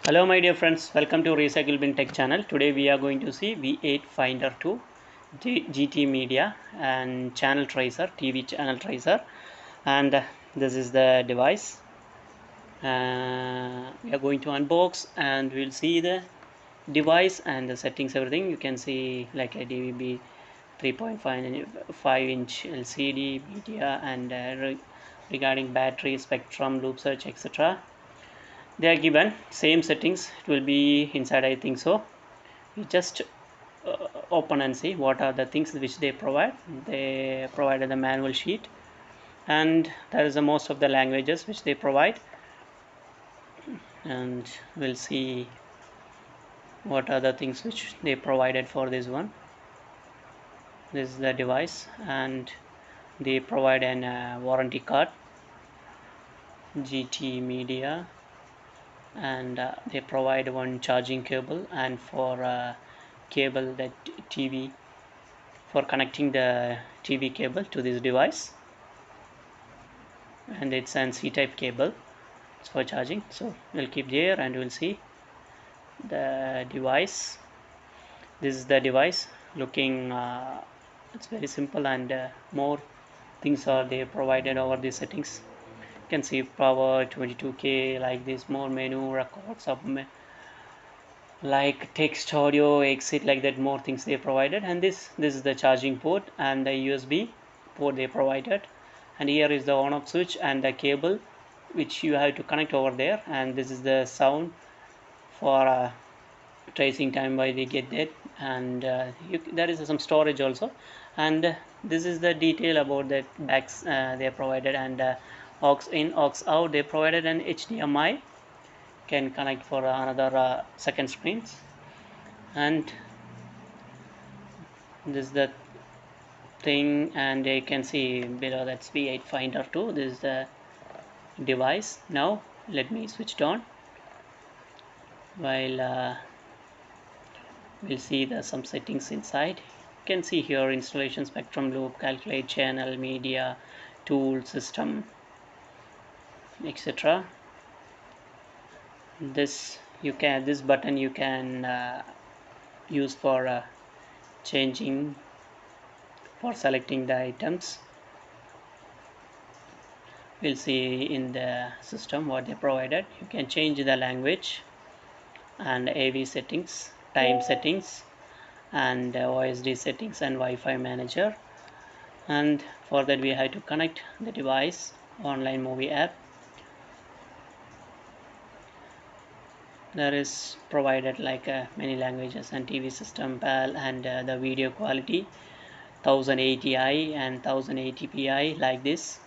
Hello my dear friends, welcome to Recyclebintech channel. Today we are going to see V8 Finder 2 GT Media and channel tracer, TV channel tracer, and this is the device. We are going to unbox and we'll see the device and the settings, everything. You can see like a DVB 3.5 inch LCD media and regarding battery, spectrum, loop search, etc. They are given same settings. It will be inside, I think so. We just open and see what are the things which they provide. They provided the manual sheet, and there is a most of the languages which they provide, and we'll see what are the things which they provided for this one. This is the device, and they provide an warranty card, GT Media, and they provide one charging cable, and for cable that TV, for connecting the TV cable to this device, and it's an C-type cable. It's for charging, so we'll keep there and we'll see the device. This is the device looking. It's very simple, and more things are there provided over the settings. You can see power 22K, like this, more menu, records of like text, audio, exit, like that, more things they provided. And this is the charging port and the USB port they provided, and here is the on off switch and the cable which you have to connect over there. And this is the sound for tracing time why they get that, and there is some storage also. And this is the detail about that backs they provided, and aux in, aux out they provided, an HDMI can connect for another second screens. And this is the thing, and you can see below, that's V8 Finder 2. This is the device. Now let me switch it on while we'll see some settings inside. You can see here installation, spectrum, loop, calculate, channel, media, tool, system, etc. This button you can use for changing, for selecting the items. We'll see in the system what they provided. You can change the language and AV settings, time settings, and OSD settings and Wi-Fi manager. And for that we have to connect the device, online movie app. There is provided like many languages and TV system, PAL, and the video quality 1080i and 1080p, like this,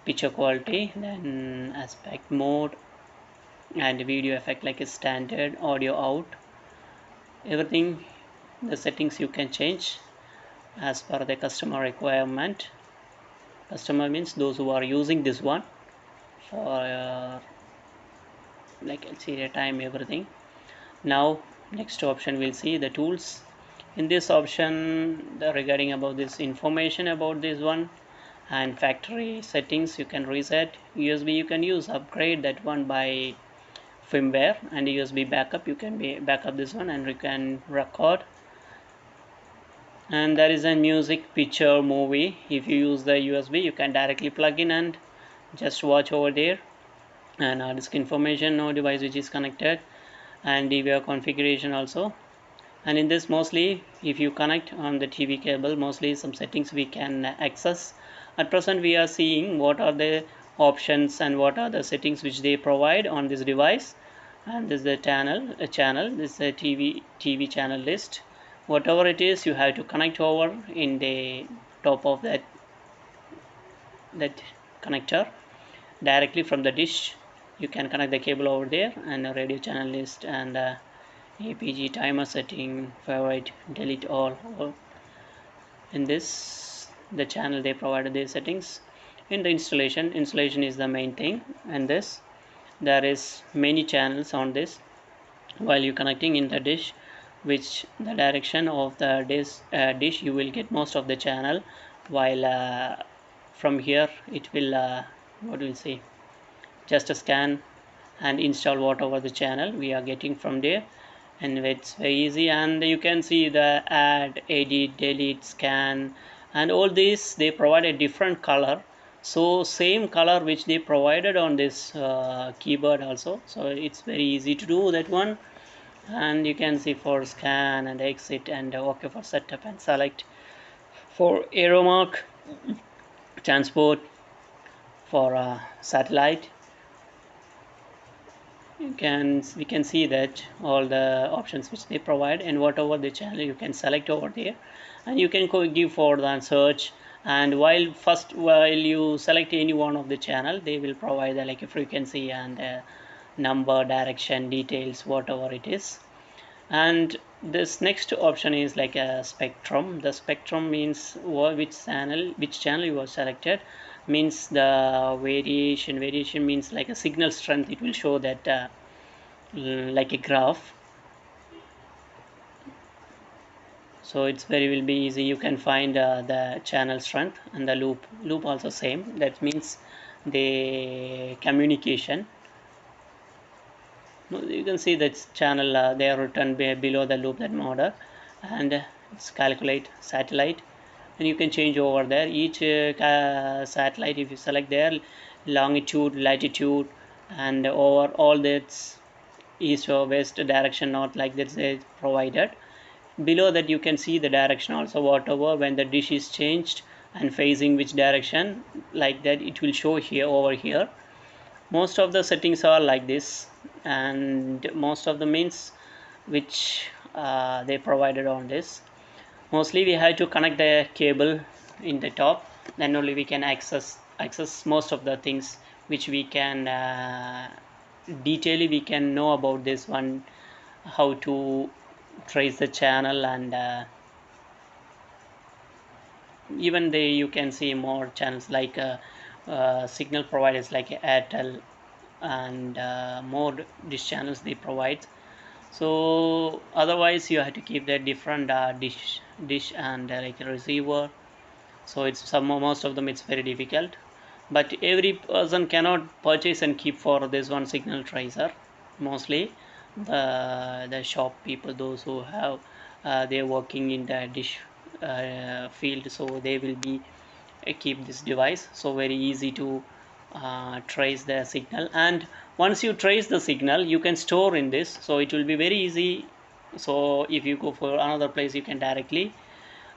picture quality, then aspect mode, and video effect like a standard, audio out, everything. The settings you can change as per the customer requirement. Customer means those who are using this one for like LCD time, everything. Now next option we'll see the tools. In this option, regarding about this information about this one, and factory settings you can reset. USB you can use, upgrade that one by firmware, and USB backup, you can back up this one and you can record. And there is a music, picture, movie. If you use the USB, you can directly plug in and just watch over there. And hard disk information, no device which is connected, and DVR configuration also. And in this, mostly if you connect on the TV cable, mostly some settings we can access. At present we are seeing what are the options and what are the settings which they provide on this device. And this is the channel, this is the TV channel list. Whatever it is, you have to connect over in the top of that connector directly from the dish. You can connect the cable over there, and a radio channel list, and APG, timer setting, favorite, delete all. In this, the channel they provided their settings. In the installation is the main thing. And this, there is many channels on this. While you connecting in the dish, which the direction of the dish you will get most of the channel, while from here it will what will say, just a scan and install whatever the channel we are getting from there, and it's very easy. And you can see the add, edit, delete, scan, and all this they provide a different color, so same color which they provided on this keyboard also, so it's very easy to do that one. And you can see for scan and exit and OK for setup and select. For arrow mark, transport, for satellite, we can see that all the options which they provide, and whatever the channel you can select over there, and you can give for the search. And while you select any one of the channel, they will provide like a frequency and number, direction, details, whatever it is. And this next option is like a spectrum. The spectrum means which channel you have selected, means the variation means like a signal strength. It will show that like a graph, so it's very will be easy. You can find the channel strength, and the loop also same. That means the communication. You can see that channel they are written below the loop, that model, and it's calculate satellite, and you can change over there each satellite. If you select their longitude, latitude, and over all that's east or west, direction, north, like that they provided. Below that you can see the direction also, whatever when the dish is changed and facing which direction, like that it will show here over here. Most of the settings are like this, and most of the means which they provided on this. Mostly we have to connect the cable in the top, then only we can access most of the things which we can detailedly we can know about this one, how to trace the channel, and even you can see more channels like signal providers like Airtel, and more dish channels they provide. So otherwise you have to keep the different dish and like a receiver, so it's most of them it's very difficult, but every person cannot purchase and keep for this one signal tracer. Mostly the shop people, those who have they're working in the dish field, so they will be keep this device, so very easy to trace the signal. And once you trace the signal, you can store in this, so it will be very easy. So if you go for another place, you can directly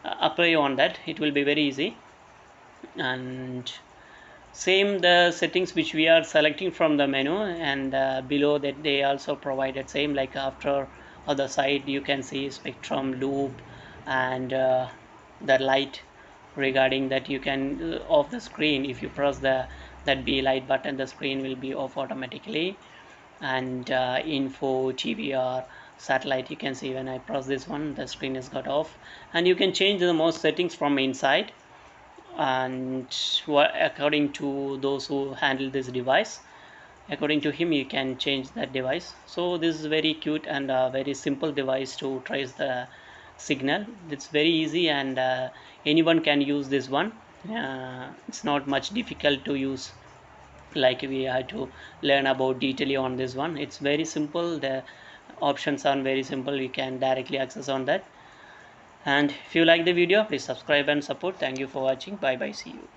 apply on that, it will be very easy. And same the settings which we are selecting from the menu, and below that they also provided same, like after other side you can see spectrum, loop, and the light. Regarding that, you can off the screen. If you press that B light button, the screen will be off automatically. And info, TVR, satellite, you can see when I press this one, the screen is got off. And you can change the most settings from inside, and according to those who handle this device, according to him you can change that device. So this is very cute and very simple device to trace the signal. It's very easy, and anyone can use this one. It's not much difficult to use, like we had to learn about detailing on this one. It's very simple, the options are very simple, we can directly access on that. And if you like the video, please subscribe and support. Thank you for watching. Bye bye, see you.